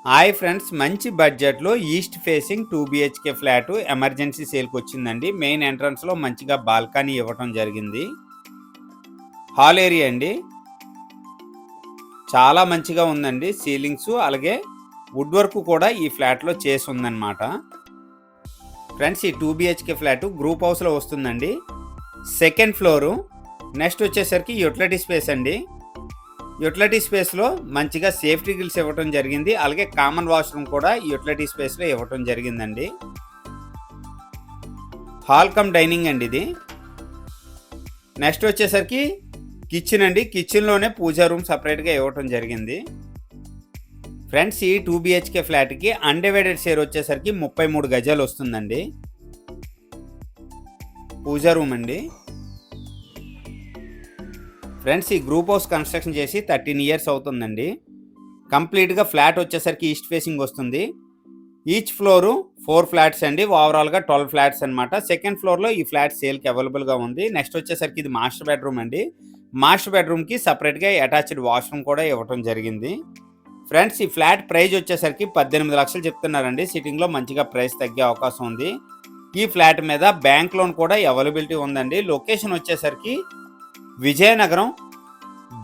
Hi friends, మంచి బడ్జెట్లో east facing 2 BHK flat emergency సేల్కి వచ్చిందండి. మెయిన్ ఎంట్రన్స్లో మంచిగా బాల్కనీ ఇవ్వటం జరిగింది. హాల్ ఏరియా అండి, చాలా మంచిగా ఉందండి. సీలింగ్స్ అలాగే వుడ్ వర్క్ కూడా ఈ ఫ్లాట్లో చేసి ఉందన్నమాట. ఫ్రెండ్స్, ఈ 2 బిహెచ్కే ఫ్లాట్ గ్రూప్ హౌస్లో వస్తుందండి. Second floor. నెక్స్ట్ వచ్చేసరికి యూటిలిటీ స్పేస్ అండి. యూటిలిటీ స్పేస్లో మంచిగా సేఫ్టీ గ్రిల్స్ ఇవ్వటం జరిగింది. అలాగే కామన్ వాష్రూమ్ కూడా యూటిలిటీ స్పేస్లో ఇవ్వటం జరిగిందండి. హాల్ కమ్ డైనింగ్ అండి ఇది. నెక్స్ట్ వచ్చేసరికి కిచెన్ అండి. కిచెన్లోనే పూజా రూమ్ సపరేట్గా ఇవ్వటం జరిగింది. ఫ్రెండ్స్, ఈ 2 బిహెచ్కే ఫ్లాట్కి అన్డివైడెడ్ షేర్ వచ్చేసరికి 33 గజాలు వస్తుందండి. పూజా రూమ్ అండి. ఫ్రెండ్స్, ఈ గ్రూప్ హౌస్ కన్స్ట్రక్షన్ చేసి 13 ఇయర్స్ అవుతుందండి. కంప్లీట్గా ఫ్లాట్ వచ్చేసరికి ఈస్ట్ ఫేసింగ్ వస్తుంది. ఈచ్ ఫ్లోరు 4 ఫ్లాట్స్ అండి. ఓవరాల్గా 12 ఫ్లాట్స్ అనమాట. సెకండ్ ఫ్లోర్లో ఈ ఫ్లాట్ సేల్కి అవైలబుల్గా ఉంది. నెక్స్ట్ వచ్చేసరికి ఇది మాస్టర్ బెడ్రూమ్ అండి. మాస్టర్ బెడ్రూమ్కి సపరేట్గా అటాచ్డ్ వాష్రూమ్ కూడా ఇవ్వటం జరిగింది. ఫ్రెండ్స్, ఈ ఫ్లాట్ ప్రైస్ వచ్చేసరికి 18 లక్షలు చెప్తున్నారండి. సిట్టింగ్లో మంచిగా ప్రైస్ తగ్గే అవకాశం ఉంది. ఈ ఫ్లాట్ మీద బ్యాంక్ లోన్ కూడా అవైలబిలిటీ ఉందండి. లొకేషన్ వచ్చేసరికి విజయనగరం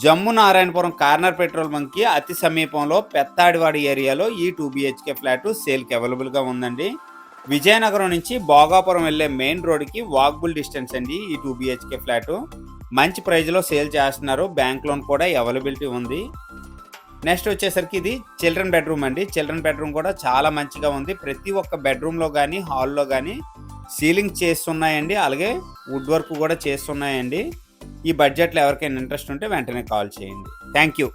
జమ్ము నారాయణపురం కార్నర్ పెట్రోల్ బంక్కి అతి సమీపంలో పెత్తాడివాడి ఏరియాలో ఈ 2 బిహెచ్కే ఫ్లాట్ సేల్కి అవైలబుల్గా ఉందండి. విజయనగరం నుంచి భోగాపురం వెళ్ళే మెయిన్ రోడ్కి వాకబుల్ డిస్టెన్స్ అండి ఈ 2 బిహెచ్కే ఫ్లాట్. మంచి ప్రైజ్లో సేల్ చేస్తున్నారు. బ్యాంక్ లోన్ కూడా అవైలబిలిటీ ఉంది. నెక్స్ట్ వచ్చేసరికి ఇది చిల్డ్రన్ బెడ్రూమ్ అండి. చిల్డ్రన్ బెడ్రూమ్ కూడా చాలా మంచిగా ఉంది. ప్రతి ఒక్క బెడ్రూమ్లో కానీ హాల్లో కానీ సీలింగ్ చేస్తున్నాయండి. అలాగే వుడ్ వర్క్ కూడా చేస్తున్నాయండి. ఈ బడ్జెట్లో ఎవరికైనా ఇంట్రెస్ట్ ఉంటే వెంటనే కాల్ చేయండి. Thank you.